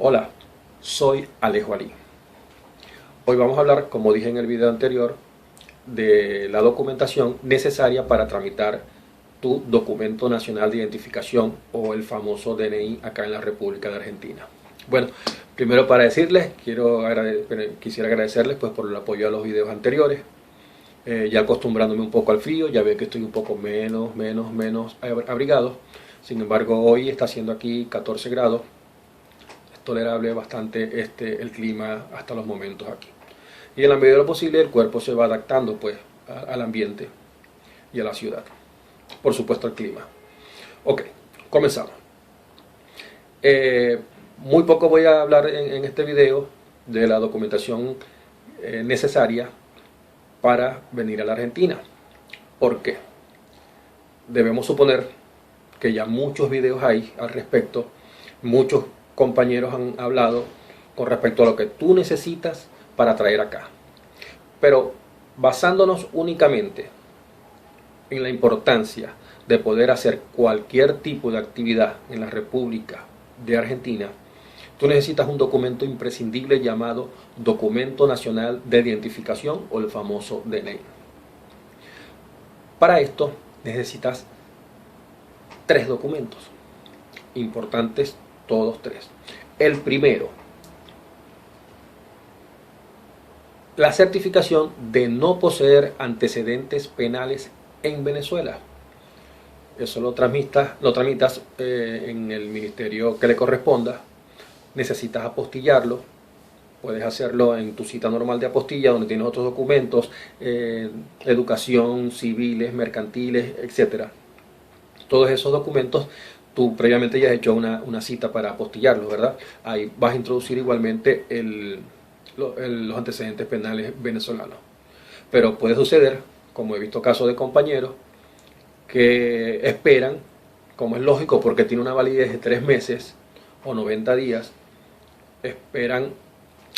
Hola, soy Alejo Ali. Hoy vamos a hablar, como dije en el video anterior, de la documentación necesaria para tramitar tu documento nacional de identificación o el famoso DNI acá en la República de Argentina. Bueno, primero para decirles, quisiera agradecerles pues, por el apoyo a los videos anteriores. Ya acostumbrándome un poco al frío, ya veo que estoy un poco menos abrigado. Sin embargo, hoy está haciendo aquí 14 grados. Es tolerable bastante el clima hasta los momentos aquí. Y en la medida de lo posible el cuerpo se va adaptando pues al ambiente y a la ciudad. Por supuesto al clima. Ok, comenzamos. Muy poco voy a hablar en este video de la documentación necesaria para venir a la Argentina. ¿Por qué? Debemos suponer que ya muchos videos hay al respecto, muchos compañeros han hablado con respecto a lo que tú necesitas para traer acá. Pero basándonos únicamente en la importancia de poder hacer cualquier tipo de actividad en la República de Argentina, tú necesitas un documento imprescindible llamado Documento Nacional de Identificación o el famoso DNI. Para esto necesitas tres documentos importantes, todos tres. El primero, la certificación de no poseer antecedentes penales en Venezuela. Eso lo tramitas en el ministerio que le corresponda. Necesitas apostillarlo. Puedes hacerlo en tu cita normal de apostilla, donde tienes otros documentos, educación, civiles, mercantiles, etc. Todos esos documentos, tú previamente ya has hecho una cita para apostillarlos, ¿verdad? Ahí vas a introducir igualmente los antecedentes penales venezolanos. Pero puede suceder, como he visto casos de compañeros, que esperan, como es lógico, porque tiene una validez de 3 meses o 90 días,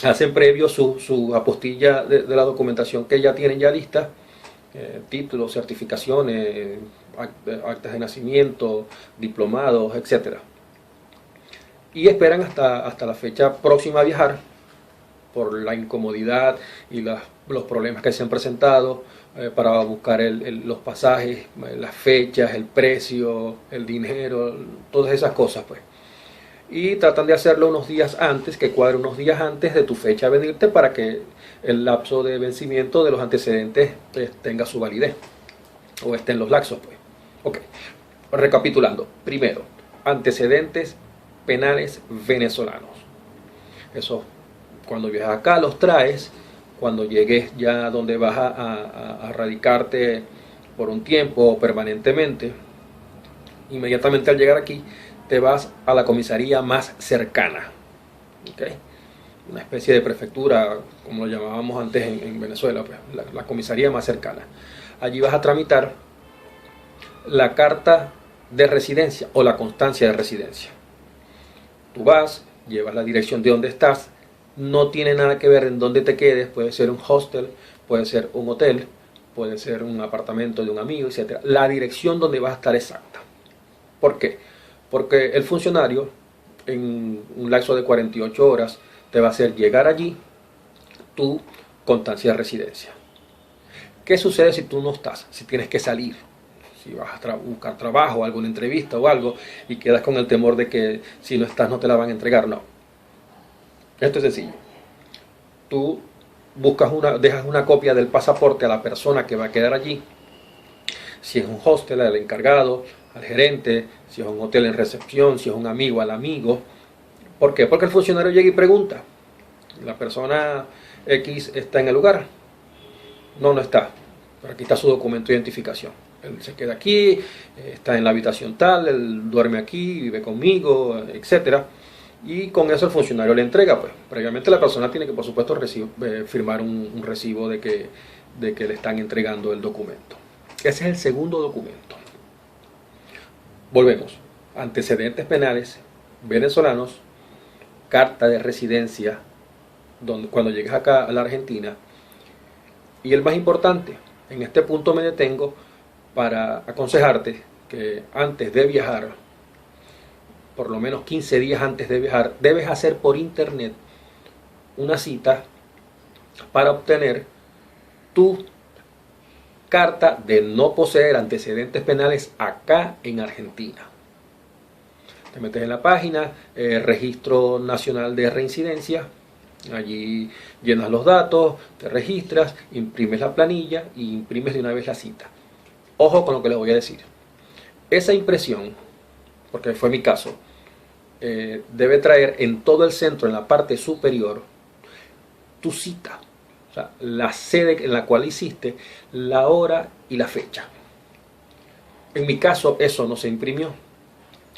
hacen previo su apostilla de la documentación que ya tienen ya lista, títulos, certificaciones, actas de nacimiento, diplomados, etc. Y esperan hasta la fecha próxima a viajar por la incomodidad y los problemas que se han presentado para buscar los pasajes, las fechas, el precio, el dinero, todas esas cosas pues. Y tratan de hacerlo unos días antes, que cuadre unos días antes de tu fecha de venirte para que el lapso de vencimiento de los antecedentes tenga su validez o esté en los lapsos pues. Ok, recapitulando. Primero, antecedentes penales venezolanos. Eso, cuando viajas acá los traes. Cuando llegues ya donde vas a radicarte por un tiempo o permanentemente, inmediatamente al llegar aquí te vas a la comisaría más cercana, ¿okay? Una especie de prefectura, como lo llamábamos antes en Venezuela, pues, la comisaría más cercana. Allí vas a tramitar la carta de residencia o la constancia de residencia. Tú vas, llevas la dirección de donde estás, no tiene nada que ver en dónde te quedes, puede ser un hostel, puede ser un hotel, puede ser un apartamento de un amigo, etc. La dirección donde vas a estar exacta. ¿Por qué? Porque el funcionario en un lapso de 48 horas te va a hacer llegar allí tu constancia de residencia. ¿Qué sucede si tú no estás? Si tienes que salir, si vas a buscar trabajo, alguna entrevista o algo y quedas con el temor de que si no estás no te la van a entregar. No. Esto es sencillo. Tú dejas una copia del pasaporte a la persona que va a quedar allí. Si es un hostel, al encargado, al gerente, si es un hotel en recepción, si es un amigo, al amigo. ¿Por qué? Porque el funcionario llega y pregunta. La persona X está en el lugar. No está. Pero aquí está su documento de identificación. Él se queda aquí, está en la habitación tal, él duerme aquí, vive conmigo, etcétera. Y con eso el funcionario le entrega, pues. Previamente la persona tiene que, por supuesto, firmar un recibo de que le están entregando el documento. Ese es el segundo documento. Volvemos. Antecedentes penales venezolanos, carta de residencia, cuando llegues acá a la Argentina. Y el más importante, en este punto me detengo para aconsejarte que antes de viajar por lo menos 15 días antes de viajar, debes hacer por internet una cita para obtener tu carta de no poseer antecedentes penales acá en Argentina. Te metes en la página, Registro Nacional de Reincidencia, allí llenas los datos, te registras, imprimes la planilla y imprimes de una vez la cita. Ojo con lo que les voy a decir. Esa impresión, porque fue mi caso, debe traer en todo el centro, en la parte superior, tu cita. O sea, la sede en la cual hiciste, la hora y la fecha. En mi caso, eso no se imprimió.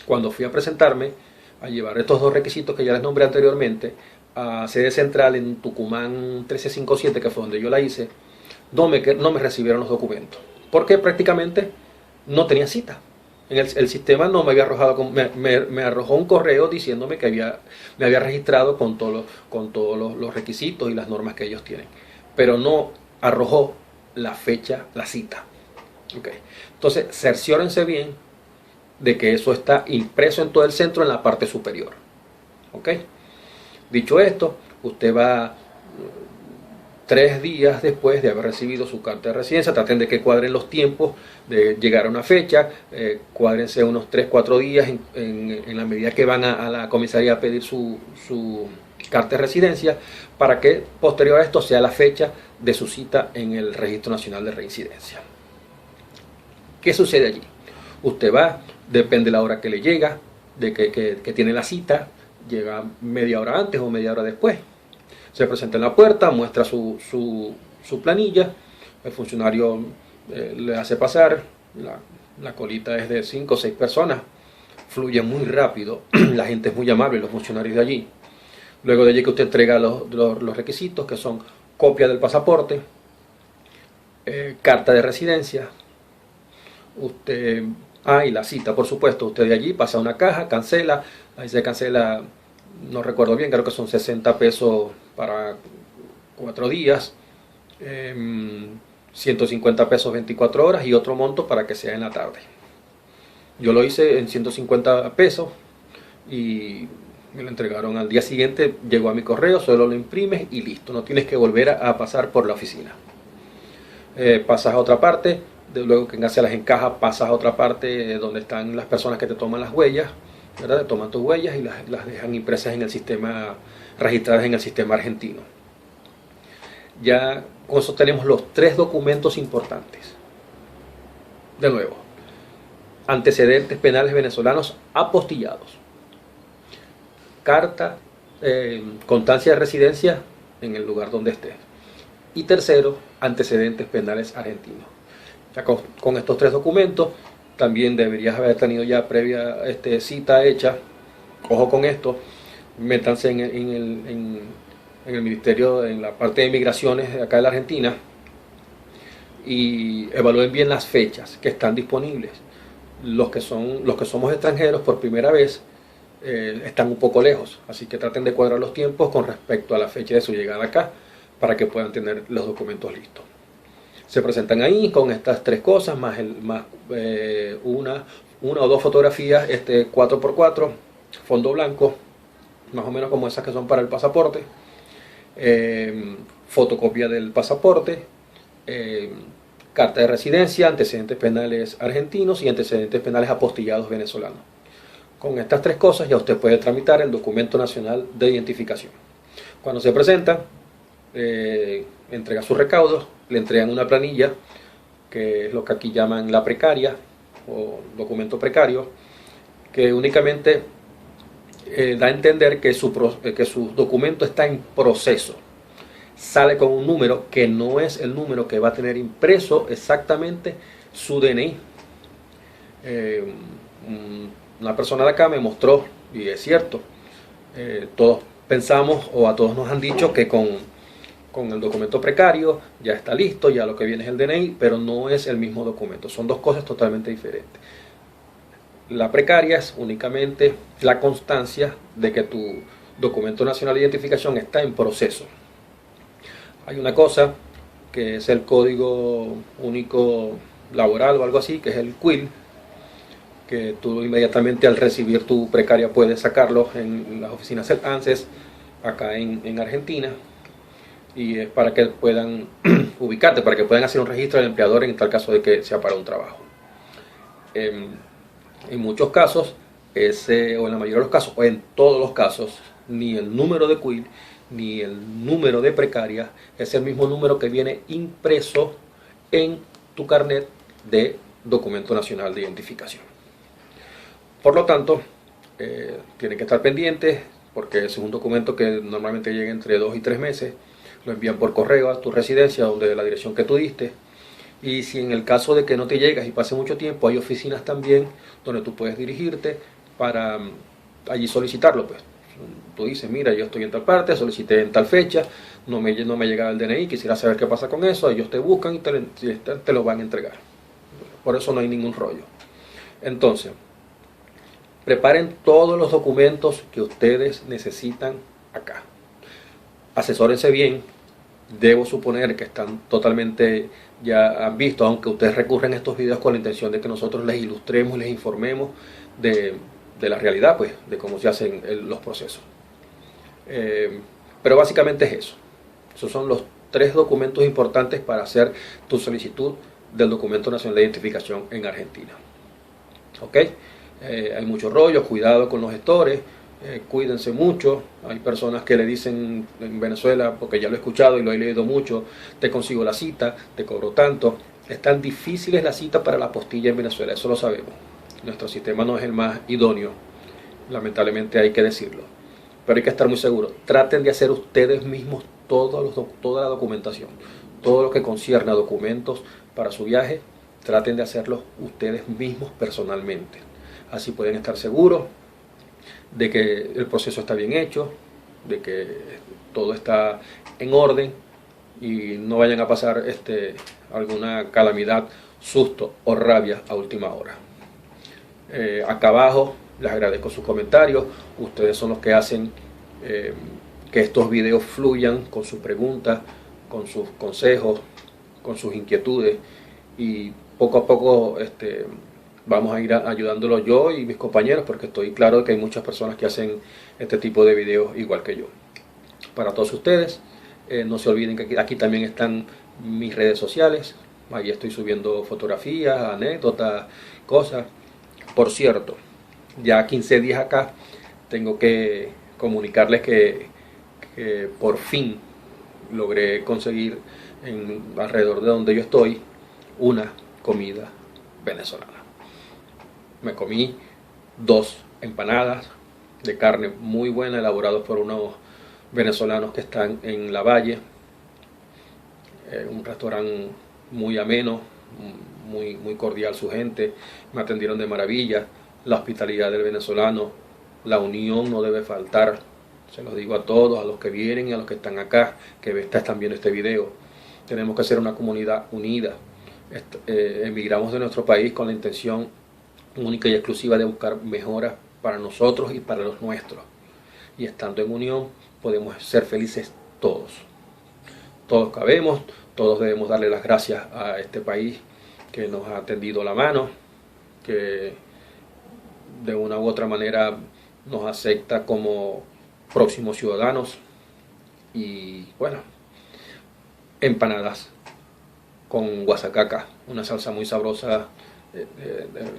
Cuando fui a presentarme, a llevar estos dos requisitos que ya les nombré anteriormente, a sede central en Tucumán 1357, que fue donde yo la hice, no me recibieron los documentos. Porque prácticamente no tenía cita. El sistema no me había arrojado, me arrojó un correo diciéndome que me había registrado con todos los requisitos y las normas que ellos tienen. Pero no arrojó la fecha, la cita. Okay. Entonces, cerciórense bien de que eso está impreso en todo el centro en la parte superior. ¿Ok? Dicho esto, usted va 3 días después de haber recibido su carta de residencia. Traten de que cuadren los tiempos de llegar a una fecha, cuádrense unos 3-4 días en la medida que van a la comisaría a pedir su carta de residencia, para que posterior a esto sea la fecha de su cita en el Registro Nacional de Reincidencia. ¿Qué sucede allí? Usted va, depende de la hora que le llega, de que tiene la cita, llega media hora antes o media hora después. Se presenta en la puerta, muestra su planilla, el funcionario le hace pasar, la colita es de 5 o 6 personas, fluye muy rápido, la gente es muy amable, los funcionarios de allí. Luego de allí que usted entrega los requisitos, que son copia del pasaporte, carta de residencia, y la cita, por supuesto. Usted de allí pasa a una caja, cancela, ahí se cancela, no recuerdo bien, creo que son 60 pesos para 4 días, 150 pesos 24 horas y otro monto para que sea en la tarde. Yo lo hice en 150 pesos y me lo entregaron al día siguiente, llegó a mi correo, solo lo imprimes y listo, no tienes que volver a pasar por la oficina. Pasas a otra parte, luego que se las encaja, pasas a otra parte donde están las personas que te toman las huellas, ¿verdad? Te toman tus huellas y las dejan impresas en el sistema, registradas en el sistema argentino. Ya con eso tenemos los 3 documentos importantes. De nuevo, antecedentes penales venezolanos apostillados, carta, constancia de residencia en el lugar donde estés, y tercero, antecedentes penales argentinos. Ya con estos 3 documentos también deberías haber tenido ya previa cita hecha. Ojo con esto, métanse en el ministerio, en la parte de migraciones de acá de la Argentina, y evalúen bien las fechas que están disponibles. Los que somos extranjeros por primera vez están un poco lejos, así que traten de cuadrar los tiempos con respecto a la fecha de su llegada acá, para que puedan tener los documentos listos. Se presentan ahí con estas 3 cosas, más una o 2 fotografías 4x4, fondo blanco, más o menos como esas que son para el pasaporte, fotocopia del pasaporte, carta de residencia, antecedentes penales argentinos y antecedentes penales apostillados venezolanos. Con estas 3 cosas ya usted puede tramitar el documento nacional de identificación. Cuando se presenta, entrega sus recaudos, le entregan una planilla, que es lo que aquí llaman la precaria o documento precario, que únicamente da a entender que su documento está en proceso. Sale con un número que no es el número que va a tener impreso exactamente su DNI. Una persona de acá me mostró, y es cierto, todos pensamos, o a todos nos han dicho, que con el documento precario ya está listo, ya lo que viene es el DNI, pero no es el mismo documento, son 2 cosas totalmente diferentes. La precaria es únicamente la constancia de que tu documento nacional de identificación está en proceso. Hay una cosa que es el Código Único Laboral o algo así, que es el CUIL, que tú inmediatamente al recibir tu precaria puedes sacarlo en las oficinas del ANSES acá en Argentina, y es para que puedan ubicarte, para que puedan hacer un registro del empleador en tal caso de que sea para un trabajo. En muchos casos, o en la mayoría de los casos, o en todos los casos, ni el número de CUIL ni el número de precaria es el mismo número que viene impreso en tu carnet de Documento Nacional de Identificación. Por lo tanto, tienen que estar pendientes, porque es un documento que normalmente llega entre 2 y 3 meses. Lo envían por correo a tu residencia, donde la dirección que tú diste. Y si en el caso de que no te llegas y pase mucho tiempo, hay oficinas también donde tú puedes dirigirte para allí solicitarlo. Pues tú dices, mira, yo estoy en tal parte, solicité en tal fecha, no me llegaba el DNI, quisiera saber qué pasa con eso. Ellos te buscan y te lo van a entregar. Por eso no hay ningún rollo. Entonces, preparen todos los documentos que ustedes necesitan acá. Asesórense bien. Debo suponer que están totalmente ya han visto, aunque ustedes recurren a estos videos con la intención de que nosotros les ilustremos, les informemos de la realidad, pues, de cómo se hacen los procesos. Pero básicamente es eso. Esos son los 3 documentos importantes para hacer tu solicitud del Documento Nacional de Identificación en Argentina. ¿Ok? Hay mucho rollo, cuidado con los gestores. Cuídense mucho. Hay personas que le dicen en Venezuela, porque ya lo he escuchado y lo he leído mucho, te consigo la cita, te cobro tanto. Es tan difícil la cita para la apostilla en Venezuela, eso lo sabemos. Nuestro sistema no es el más idóneo, lamentablemente hay que decirlo, pero hay que estar muy seguros. Traten de hacer ustedes mismos toda la documentación, todo lo que concierne a documentos para su viaje. Traten de hacerlo ustedes mismos personalmente, así pueden estar seguros de que el proceso está bien hecho, de que todo está en orden y no vayan a pasar alguna calamidad, susto o rabia a última hora. Acá abajo les agradezco sus comentarios. Ustedes son los que hacen que estos videos fluyan con sus preguntas, con sus consejos, con sus inquietudes, y poco a poco vamos a ir ayudándolo yo y mis compañeros, porque estoy claro que hay muchas personas que hacen este tipo de videos igual que yo. Para todos ustedes, no se olviden que aquí también están mis redes sociales. Ahí estoy subiendo fotografías, anécdotas, cosas. Por cierto, ya 15 días acá tengo que comunicarles que por fin logré conseguir alrededor de donde yo estoy una comida venezolana. Me comí 2 empanadas de carne muy buena, elaboradas por unos venezolanos que están en La Valle, un restaurante muy ameno, muy cordial su gente, me atendieron de maravilla. La hospitalidad del venezolano, la unión no debe faltar, se los digo a todos, a los que vienen y a los que están acá, que están viendo este video. Tenemos que ser una comunidad unida. Emigramos de nuestro país con la intención única y exclusiva de buscar mejoras para nosotros y para los nuestros, y estando en unión podemos ser felices todos. Todos cabemos, todos debemos darle las gracias a este país que nos ha tendido la mano, que de una u otra manera nos acepta como próximos ciudadanos. Y bueno, empanadas con guasacaca, una salsa muy sabrosa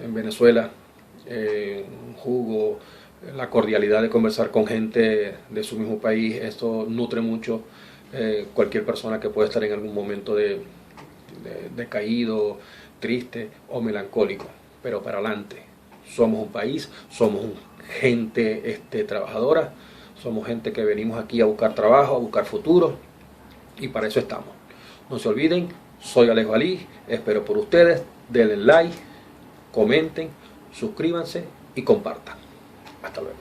en Venezuela, un jugo, la cordialidad de conversar con gente de su mismo país. Esto nutre mucho cualquier persona que pueda estar en algún momento decaído, triste o melancólico, pero para adelante. Somos un país, somos gente trabajadora, somos gente que venimos aquí a buscar trabajo, a buscar futuro, y para eso estamos. No se olviden, soy Alejo Ali, espero por ustedes. Denle like, comenten, suscríbanse y compartan. Hasta luego.